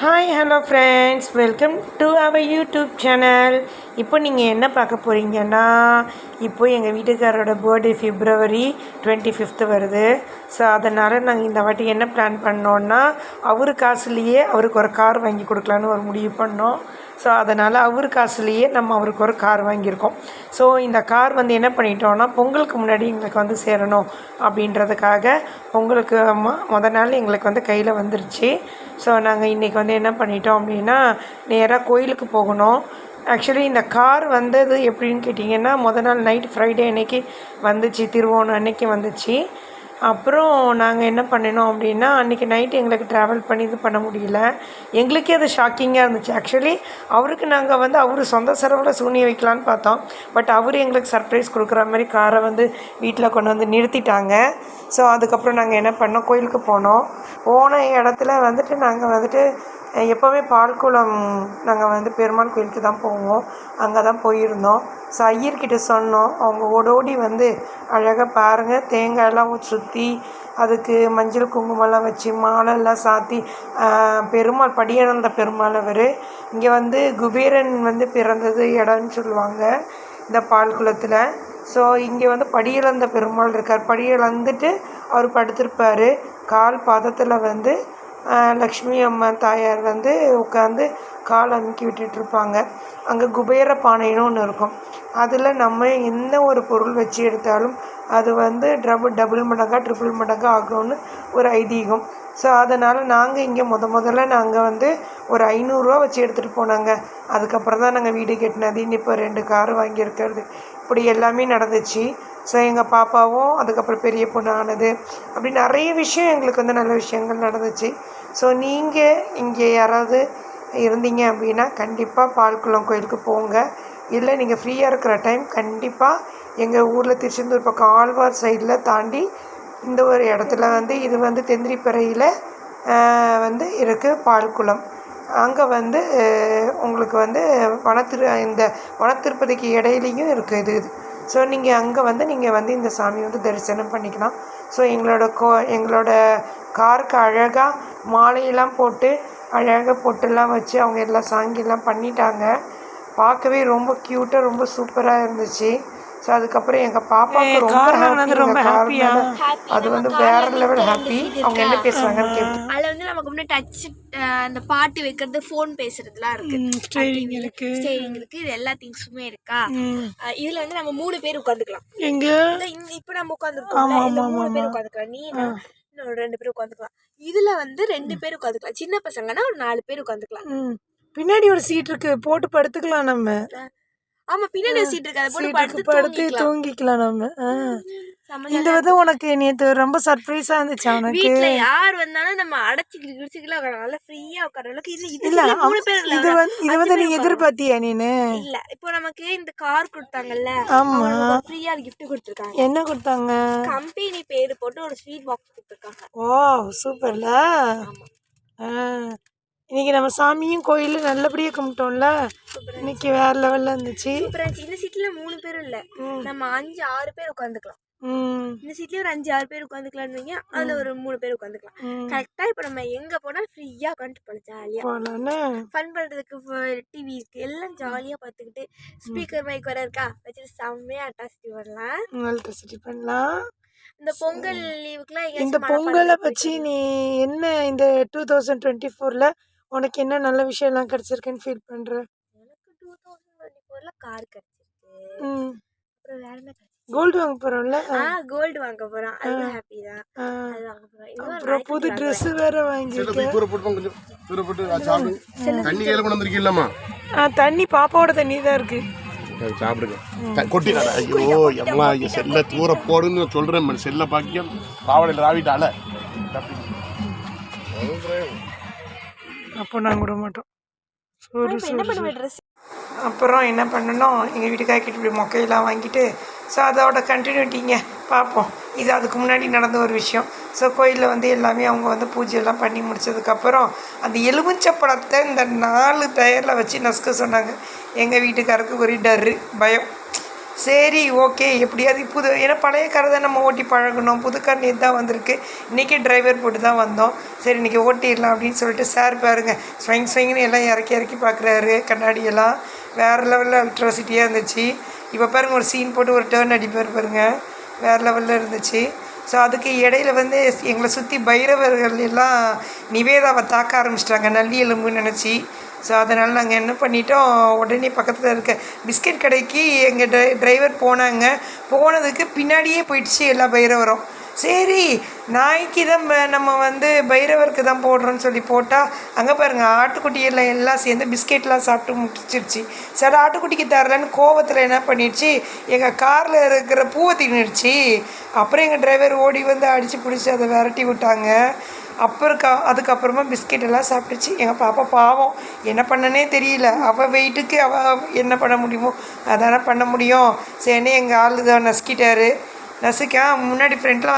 Hi hello friends, welcome to our YouTube channel. இப்போ நீங்கள் என்ன பார்க்க போகிறீங்கன்னா, இப்போது எங்கள் வீட்டுக்காரரோட பர்த்டே February 25 வருது. ஸோ அதனால் நாங்கள் இந்த வாட்டி என்ன பிளான் பண்ணோன்னா, அவர் காசுலேயே அவருக்கு ஒரு கார் வாங்கி கொடுக்கலான்னு ஒரு முடிவு பண்ணோம். ஸோ அதனால் அவர் காசுலேயே நம்ம அவருக்கு ஒரு கார் வாங்கியிருக்கோம். ஸோ இந்த கார் என்ன பண்ணிட்டோன்னா, பொங்கலுக்கு முன்னாடி எங்களுக்கு சேரணும் அப்படின்றதுக்காக பொங்கலுக்கு மொதல் நாள் எங்களுக்கு கையில் வந்துருச்சு. ஸோ நாங்கள் இன்றைக்கி என்ன பண்ணிட்டோம் அப்படின்னா, நேராக கோயிலுக்கு போகணும். ஆக்சுவலி இந்த கார் வந்தது எப்படின்னு கேட்டிங்கன்னா, மொதல் நாள் நைட் ஃப்ரைடே அன்னைக்கு வந்துச்சு, திருவோணம் அன்னைக்கு வந்துச்சு. அப்புறம் நாங்கள் என்ன பண்ணினோம் அப்படின்னா, அன்றைக்கி நைட்டு எங்களுக்கு ட்ராவல் பண்ணி இது பண்ண முடியல. எங்களுக்கே அது ஷாக்கிங்காக இருந்துச்சு. ஆக்சுவலி அவருக்கு நாங்கள் அவர் சொந்த செலவில் சூனிய வைக்கலான்னு பார்த்தோம். பட் அவர் எங்களுக்கு சர்ப்ரைஸ் கொடுக்குற மாதிரி காரை வீட்டில் கொண்டு நிறுத்திட்டாங்க. ஸோ அதுக்கப்புறம் நாங்கள் என்ன பண்ணோம், கோயிலுக்கு போனோம். போன இடத்துல நாங்கள் எப்போவுமே பால்குளம் நாங்கள் பெருமாள் கோயிலுக்கு தான் போவோம். அங்கே தான் போயிருந்தோம். ஸோ ஐயர்கிட்ட சொன்னோம். அவங்க ஓடோடி அழகாக பாருங்கள், தேங்காயெல்லாம் சுற்றி அதுக்கு மஞ்சள் குங்குமம்லாம் வச்சு மாலைலாம் சாத்தி, பெருமாள் படியானந்த பெருமாள் அவர் இங்கே குபேரன் பிறந்தது இடம்னு சொல்லுவாங்க இந்த பால்குளத்தில். ஸோ இங்கே படியிழந்த பெருமாள் இருக்கார். படியிழந்துட்டு அவர் படுத்திருப்பார். கால் பாதத்தில் லக்ஷ்மி அம்மா தாயார் உட்காந்து கால் அமுக்கி விட்டுட்ருப்பாங்க. அங்கே குபேர பானைன்னு ஒன்று இருக்கும். அதில் நம்ம என்ன ஒரு பொருள் வச்சு எடுத்தாலும் அது டபுள் மடங்காக ட்ரிபிள் மடங்காக ஆகும்னு ஒரு ஐதீகம். ஸோ அதனால் நாங்கள் இங்கே முதல்ல நாங்கள் ஒரு 500 ரூபா வச்சு எடுத்துகிட்டு போனாங்க. அதுக்கப்புறம் தான் நாங்கள் வீடு கட்டினது. இப்போ 2 கார் வாங்கியிருக்கிறது. இப்படி எல்லாமே நடந்துச்சு. ஸோ எங்கள் பாப்பாவும் அதுக்கப்புறம் பெரிய பொண்ணு ஆனது, அப்படி நிறைய விஷயம் எங்களுக்கு நல்ல விஷயங்கள் நடந்துச்சு. ஸோ நீங்கள் இங்கே யாராவது இருந்தீங்க அப்படின்னா கண்டிப்பாக பால்குளம் கோயிலுக்கு போங்க. இல்லை நீங்கள் ஃப்ரீயாக இருக்கிற டைம் கண்டிப்பாக எங்கள் ஊரில் திருச்செந்தூர் பக்கம் ஆழ்வார் சைடில் தாண்டி இந்த ஒரு இடத்துல இது தெந்திரிப்பறையில் இருக்குது பால்குளம். அங்கே உங்களுக்கு இந்த வனத்திருப்பதிக்கு இடையிலையும் இருக்குது இது. ஸோ நீங்கள் அங்கே நீங்கள் இந்த சாமி தரிசனம் பண்ணிக்கலாம். ஸோ எங்களோட காருக்கு அழகாக மாலையெல்லாம் போட்டு அழகாக பொட்டெல்லாம் வச்சு அவங்க எல்லாம் சாங்கியெல்லாம் பண்ணிட்டாங்க. பார்க்கவே ரொம்ப க்யூட்டாக ரொம்ப சூப்பராக இருந்துச்சு. ஸோ அதுக்கப்புறம் எங்கள் பாப்பாவுக்கு ரொம்ப ஹாப்பியாக அது வேற லெவல் ஹாப்பி. அவங்க என்ன பேசுகிறாங்கன்னு கேட்டு அதில் நமக்கு முன்னாடி டச் அந்த பாட்டு வைக்கிறது, ஃபோன் பேசுறதுலாம் இருக்கு, ஸ்டேரிங் இருக்கு, இது எல்லா திங்ஸுமே இருக்கா. இதுல நம்ம 3 பேர் உட்காந்துக்கலாம். எங்க இப்போ நம்ம உட்காந்துருக்கோம், 3 பேர் உட்காந்துக்கலாம். நீ இன்னும் 2 பேர் உட்காந்துக்கலாம். இதுல 2 பேர் உட்காந்துக்கலாம். சின்ன பசங்கன்னா ஒரு 4 பேர் உட்காந்துக்கலாம். பின்னாடி ஒரு சீட் இருக்கு, போட்டு படுத்துக்கலாம் நம்ம. ஆமா, பின்னாடி சீட் இருக்கு, அதை படுத்து தூங்கிக்கலாம் நம்ம. இந்த உனக்கு நேத்து ரொம்ப சர்ப்ரைஸா இருந்துச்சு. உனக்கு வீட்ல யார் வந்தாலும் நம்ம அடைச்சிக்கலாம் நல்லா ஃப்ரீயா உட்கார அளவுக்கு. இது 3 பேர் இல்ல. இது நீ எதிர்பார்த்தியா நீனு? இல்ல, இப்போ நமக்கு இந்த கார் கொடுத்தாங்கல்ல, ஆமா, ஃப்ரீயா gift கொடுத்திருக்காங்க. என்ன கொடுத்தாங்க? கம்பெனி பேர் போட்டு ஒரு ஸ்வீட் பாக்ஸ் கொடுத்திருக்காங்க. ஓ சூப்பர்ல. இன்னைக்கு நம்ம சாமியும் கோயிலும் நல்லபடியாக கும்பிட்டோம்ல. இன்னைக்கு வேற லெவல்ல இருந்துச்சு. இந்த சீட்ல 3 பேரும் இல்ல, நம்ம 5-6 பேர் உட்காந்துக்கலாம். இந்த சீட்லயே ஒரு 5-6 பேர் உட்காந்துக்கலாம்னு, அதுல ஒரு 3 பேர் உட்காந்துக்கலாம். கரெக்டா இப்ப நம்ம எங்க போனா ஃப்ரீயா உட்காந்து போலாம், ஜாலியா ஃபன் பண்றதுக்கு. டிவி இருக்கு, எல்லாம் ஜாலியா பாத்துக்கிட்டு ஸ்பீக்கர் மைக் வர இருக்கா வச்சுட்டு செம்மையா அட்டாசிட்டி பண்ணலாம். இந்த பொங்கல் லீவுக்குலாம் இந்த பொங்கலை வச்சு நீ என்ன இந்த 2024ல உனக்கு என்ன நல்ல விஷயம் எல்லாம் கிடைச்சிருக்குன்னு ஃபீல் பண்ற? எனக்கு 2024ல கார் கிடைச்சிருக்கு. அப்புறம் வேற என்ன? கோல்டு வாங்க போறோம்ல. கோல்டு வாங்க போறோம், அது ஹாப்பி தான். அது வாங்க போறோம். அப்புறம் புது Dress வேற வாங்கிருக்கேன். தண்ணி கையில கொண்டு வந்திருக்கீங்களா? தண்ணி பாப்பாவோட தண்ணி தான் இருக்கு. சாப்பிடுங்க. கொட்டிடாத. ஐயோ எம்மா, செல்ல தூர போடுன்னு சொல்றேன். செல்ல பாக்கியம் பாவடையில் ராவிட்டால அப்போ நாங்கள் விட மாட்டோம். அப்புறம் என்ன பண்ணணும், எங்கள் வீட்டுக்காரக்கிட்ட இப்படி மொக்கையெல்லாம் வாங்கிட்டு, ஸோ அதோட கண்டினியூட்டிங்க பார்ப்போம். இது அதுக்கு முன்னாடி நடந்த ஒரு விஷயம். ஸோ கோயிலில் எல்லாமே அவங்க பூஜையெல்லாம் பண்ணி முடிச்சதுக்கப்புறம் அந்த எலுமிச்சை பழத்தை இந்த 4 டயரில் வச்சு நசுக்க சொன்னாங்க. எங்கள் வீட்டுக்காருக்கு ஒரு பயம். சரி ஓகே எப்படியாவது புது, ஏன்னா பழைய காரை தான் நம்ம ஓட்டி பழகணும், புது கார் நேற்று தான் வந்திருக்கு, இன்றைக்கி டிரைவர் போட்டு தான் வந்தோம், சரி இன்றைக்கி ஓட்டிடலாம் அப்படின்னு சொல்லிட்டு சார் பாருங்கள் ஸ்வைங்னு எல்லாம் இறக்கி பார்க்குறாரு, கண்ணாடியெல்லாம் வேறு லெவலில் அல்ட்ராசிட்டியாக இருந்துச்சு. இப்போ பாருங்கள் ஒரு சீன் போட்டு ஒரு டேர்ன் அடிப்பார் பாருங்கள், வேறு லெவலில் இருந்துச்சு. ஸோ அதுக்கு இடையில வந்து எங்களை சுற்றி பைரவர்கள் எல்லாம் நிவேதாவை தாக்க ஆரம்பிச்சிட்டாங்க, நல்லி எலும்புன்னு நினச்சி. ஸோ அதனால் நாங்கள் என்ன பண்ணிட்டோம், உடனே பக்கத்தில் இருக்க பிஸ்கெட் கடைக்கு எங்கள் டிரைவர் போனாங்க. போனதுக்கு பின்னாடியே போயிடுச்சு எல்லா பைரவரும். சரி நாய்க்கு தான் நம்ம வந்து பைரவருக்கு தான் போடுறோன்னு சொல்லி போட்டால் அங்கே பாருங்கள் ஆட்டுக்குட்டியெல்லாம் எல்லாம் சேர்ந்து பிஸ்கெட்லாம் சாப்பிட்டு முடிச்சிருச்சு. சில ஆட்டுக்குட்டிக்கு தரலன்னு கோவத்தில் என்ன பண்ணிடுச்சு, எங்கள் காரில் இருக்கிற பூவை தின்னுடுச்சு. அப்புறம் எங்கள் டிரைவர் ஓடி வந்து அடித்து பிடிச்சி அதை விரட்டி விட்டாங்க. அதுக்கப்புறமா பிஸ்கெட் எல்லாம் சாப்பிட்டுச்சு. எங்கள் பாப்பா பாவம் என்ன பண்ணனே தெரியல, அவள் வெயிட்டுக்கு அவள் என்ன பண்ண முடியுமோ அதானே பண்ண முடியும். சரின்னு எங்கள் ஆள் இதை நசுக்கிட்டாரு. நசுக்கா முன்னாடி ஃப்ரெண்டில்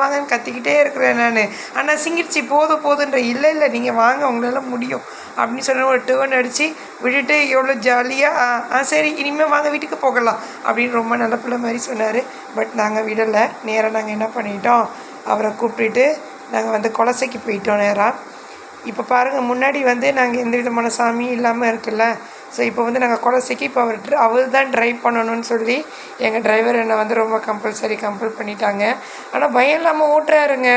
வாங்கன்னு கத்திக்கிட்டே இருக்கிறேன் நான். ஆனால் சிங்கிடுச்சு போதுன்ற. இல்லை நீங்கள் வாங்க உங்களால் முடியும் அப்படின்னு சொன்ன ஒரு டேர்ன் அடித்து விட்டுட்டு எவ்வளோ ஜாலியாக சரி இனிமேல் வாங்க வீட்டுக்கு போகலாம் அப்படின்னு ரொம்ப நல்ல பிள்ளை மாதிரி சொன்னார். பட் நாங்கள் விடலை. நேராக நாங்கள் என்ன பண்ணிட்டோம், அவரை கூப்பிட்டுட்டு நாங்கள் வந்து குலசைக்கு போயிட்டோம் நேராக. இப்போ பாருங்கள் முன்னாடி வந்து நாங்கள் எந்த விதமான சாமியும் இல்லாமல் இருக்குல்ல. ஸோ இப்போ வந்து நாங்கள் குலசைக்கு இப்போ அவர் தான் ட்ரைவ் பண்ணணும்னு சொல்லி எங்கள் டிரைவர் என்னை வந்து ரொம்ப கம்பல் பண்ணிட்டாங்க. ஆனால் பயம் இல்லாமல் ஓட்டுறாருங்க.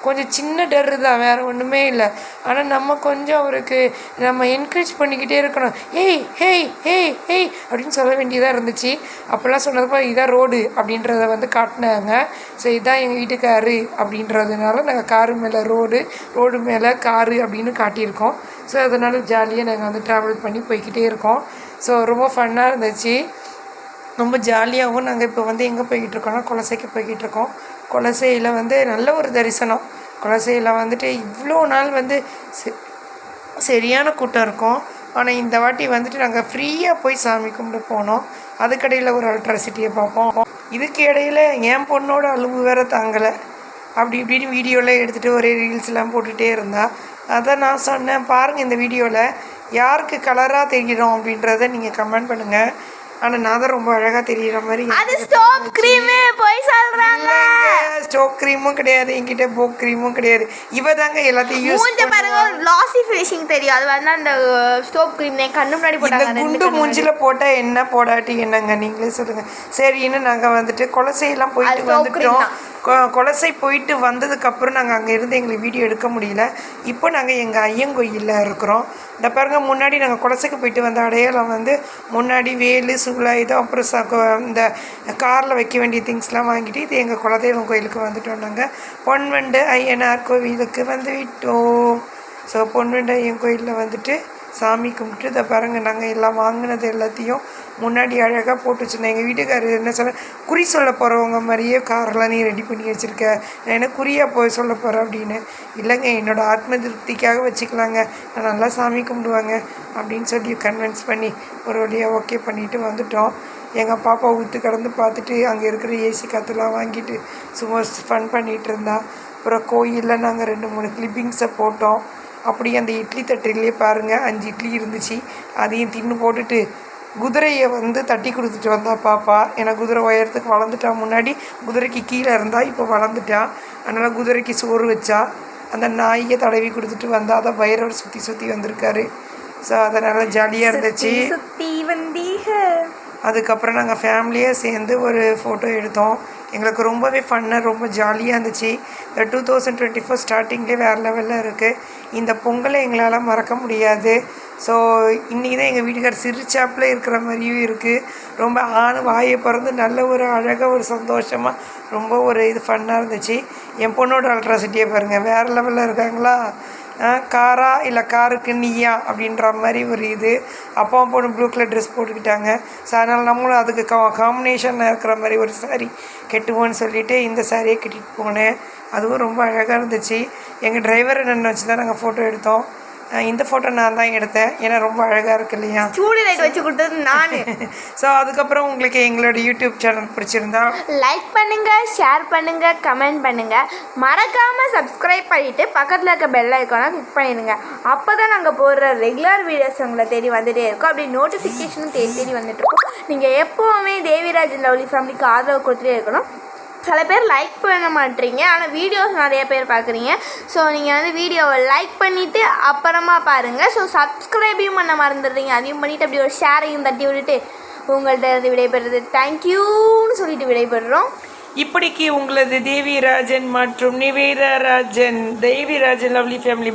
கொஞ்சம் சின்ன டர்ரு தான், வேறு ஒன்றுமே இல்லை. ஆனால் நம்ம கொஞ்சம் அவருக்கு நம்ம என்கரேஜ் பண்ணிக்கிட்டே இருக்கணும். ஹேய் அப்படின்னு சொல்ல வேண்டியதாக இருந்துச்சு. அப்போல்லாம் சொன்னதுப்போ இதான் ரோடு அப்படின்றத வந்து காட்டினாங்க. ஸோ இதுதான் எங்கள் வீட்டுக்காரு அப்படின்றதுனால நாங்கள் காரு மேலே ரோடு மேலே காரு அப்படின்னு காட்டியிருக்கோம். ஸோ அதனால் ஜாலியாக நாங்கள் வந்து ட்ராவல் பண்ணி போய்கிட்டே இருக்கோம். ஸோ ரொம்ப ஃபன்னாக இருந்துச்சு, ரொம்ப ஜாலியாகவும். நாங்கள் இப்போ வந்து எங்கே போய்கிட்டு இருக்கோம்னா குலசைக்கு போய்கிட்டு இருக்கோம். குலசையில் வந்து நல்ல ஒரு தரிசனம். குலசையில் வந்துட்டு இவ்வளோ நாள் வந்து சரியான கூட்டம் இருக்கும். ஆனால் இந்த வாட்டி வந்துட்டு நாங்கள் ஃப்ரீயாக போய் சாமி கும்பிட்டு போனோம். அதுக்கடையில் ஒரு அல்ட்ராசிட்டியை பார்ப்போம். இதுக்கு இடையில் என் பொண்ணோட அலும்பு வேறு தாங்கலை. அப்படி இப்படின்னு வீடியோலாம் எடுத்துகிட்டு ஒரே ரீல்ஸ்லாம் போட்டுகிட்டே இருந்தா. அதான் நான் சொன்னேன், பாருங்கள் இந்த வீடியோவில் யாருக்கு கலராக தெரிகிறோம் அப்படின்றத நீங்கள் கமெண்ட் பண்ணுங்கள். ஆனால் நான் தான் ரொம்ப அழகாக தெரிகிற மாதிரி. அது ஸ்டோப் க்ரீமு போய் சொல்கிறாங்க. ஸ்டோப் க்ரீமும் கிடையாது என்கிட்ட, போக் க்ரீமும் கிடையாது. இவ தாங்க எல்லாத்தையும் யூஸ் பாருங்க, லாசி ஃபினிஷிங் தெரியும். அது வந்து அந்த ஸ்டோப் க்ரீம் கண்ணு முன்னாடி போட்டாங்க. குண்டு மூஞ்சில் போட்டால் என்ன போடாட்டி என்னங்க நீங்களே சொல்லுங்கள். சரின்னு நாங்கள் வந்துட்டு குலசையெல்லாம் போயிட்டு வந்துட்டோம். குலசை போயிட்டு வந்ததுக்கப்புறம் நாங்கள் அங்கே இருந்து எங்களுக்கு வீடியோ எடுக்க முடியல. இப்போ நாங்கள் எங்கள் ஐயங்கோயிலில் இருக்கிறோம். இந்த பாருங்க முன்னாடி நாங்கள் குலசைக்கு போயிட்டு வந்த அடையாளம் வந்து முன்னாடி வேலு சூலாயுதம் அப்புறம் இந்த காரில் வைக்க வேண்டிய திங்ஸ்லாம் வாங்கிட்டு இது எங்கள் குலதெய்வம் கோயிலுக்கு வந்துட்டோம். நாங்கள் பொன்வண்டு ஐயனார் கோவிலுக்கு வந்து விட்டோம். ஸோ பொன்வண்டு ஐயன் கோயிலில் வந்துட்டு சாமி கும்பிட்டு இதை பாருங்கள் நாங்கள் எல்லாம் வாங்கினது எல்லாத்தையும் முன்னாடி அழகாக போட்டு வச்சுருந்தேன். எங்கள் வீட்டுக்காரர் என்ன சொல்ல, குறி சொல்ல போகிறவங்க மாதிரியே காரெல்லாம் நீ ரெடி பண்ணி வச்சுருக்க, நான் என்ன குறியாக போய் சொல்ல போகிறேன் அப்படின்னு. இல்லைங்க என்னோடய ஆத்ம திருப்திக்காக வச்சுக்கலாங்க, நான் நல்லா சாமி கும்பிடுவாங்க அப்படின்னு சொல்லி கன்வின்ஸ் பண்ணி ஒரு வழியாக ஓகே பண்ணிவிட்டு வந்துட்டோம். எங்கள் பாப்பா ஊற்று கடந்து பார்த்துட்டு அங்கே இருக்கிற ஏசி காற்றுலாம் வாங்கிட்டு சும்மா ஃபன் பண்ணிகிட்டு இருந்தா. அப்புறம் கோயிலில் நாங்கள் 2-3 கிளிப்பிங்ஸை போட்டோம். அப்படி அந்த இட்லி தட்டிலே பாருங்கள் 5 இட்லி இருந்துச்சு, அதையும் தின்னு போட்டுட்டு குதிரையை வந்து தட்டி கொடுத்துட்டு வந்தா பாப்பா. ஏன்னா குதிரை உயரத்துக்கு வளர்ந்துட்டான். முன்னாடி குதிரைக்கு கீழே இருந்தா, இப்போ வளர்ந்துட்டான். அதனால் குதிரைக்கு சோறு வச்சா. அந்த நாயை தடவி கொடுத்துட்டு வந்தா. அதை பைரவர் சுற்றி வந்திருக்காரு. ஸோ அதனால் ஜாலியாக இருந்துச்சு. அதுக்கப்புறம் நாங்கள் ஃபேமிலியாக சேர்ந்து ஒரு ஃபோட்டோ எடுத்தோம். எங்களுக்கு ரொம்பவே ஃபன்னாக ரொம்ப ஜாலியாக இருந்துச்சு. இந்த 2024 ஸ்டார்டிங்லேயே வேறு லெவலில் இருக்குது. இந்த பொங்கலை எங்களால் மறக்க முடியாது. ஸோ இன்றைக்கி தான் எங்கள் வீட்டுக்கார் சிரிச்சாப்பில் இருக்கிற மாதிரியும் இருக்குது. ரொம்ப வாயை பிறந்து நல்ல ஒரு அழகாக ஒரு சந்தோஷமாக ரொம்ப ஒரு இது ஃபன்னாக இருந்துச்சு. என் பொண்ணோட அல்ட்ராசிட்டியை பாருங்கள், வேறு லெவலில் இருக்காங்களா. காரா இல்லை காருக்கு நீயா அப்படின்ற மாதிரி ஒரு இது. அப்பா பொண்ணு ப்ளூ கலர் ட்ரெஸ் போட்டுக்கிட்டாங்க. ஸோ அதனால் நம்மளும் அதுக்கு காம்பினேஷனில் இருக்கிற மாதிரி ஒரு சாரீ கட்டுவோன்னு சொல்லிவிட்டு இந்த சாரியை கட்டிட்டு போனேன். அதுவும் ரொம்ப அழகாக இருந்துச்சு. எங்கள் டிரைவரை நின்று வச்சு தான் நாங்கள் ஃபோட்டோ எடுத்தோம். இந்த ஃபோட்டோ நான் தான் எடுத்தேன், ஏன்னா ரொம்ப அழகாக இருக்கு இல்லையா. ஸ்டூடியோ லைட் வச்சு கொடுத்தது நான். ஸோ அதுக்கப்புறம் உங்களுக்கு எங்களோட யூடியூப் சேனல் பிடிச்சிருந்தா லைக் பண்ணுங்கள், ஷேர் பண்ணுங்கள், கமெண்ட் பண்ணுங்கள். மறக்காமல் சப்ஸ்கிரைப் பண்ணிவிட்டு பக்கத்தில் இருக்க பெல் ஐக்கானை கிளிக் பண்ணிடுங்க. அப்போ தான் நாங்கள் போடுற ரெகுலர் வீடியோஸ் உங்களை தேடி வந்துகிட்டே இருக்கும். அப்படி நோட்டிஃபிகேஷனும் தேடி வந்துட்டுருக்கோம். நீங்கள் எப்போவுமே தேவிராஜ் லவ்லி ஃபேமிலிக்கு ஆதரவு கொடுத்துட்டே இருக்கணும். சில பேர் லைக் பண்ண மாட்டீங்க, ஆனால் வீடியோஸ் நிறைய பேர் பார்க்குறீங்க. ஸோ நீங்கள் வந்து வீடியோவை லைக் பண்ணிவிட்டு அப்புறமா பாருங்கள். ஸோ சப்ஸ்கிரைபையும் பண்ண மறந்துடுறீங்க, அதையும் பண்ணிவிட்டு அப்படி ஒரு ஷேரையும் தட்டி விட்டுட்டு உங்கள்கிட்ட இருந்து விடைபெறுறது தேங்க்யூன்னு சொல்லிட்டு விடைபெறுறோம். இப்படிக்கு உங்களது தேவிராஜன் மற்றும் நிவேதராஜன், தேவிராஜன் லவ்லி ஃபேமிலி.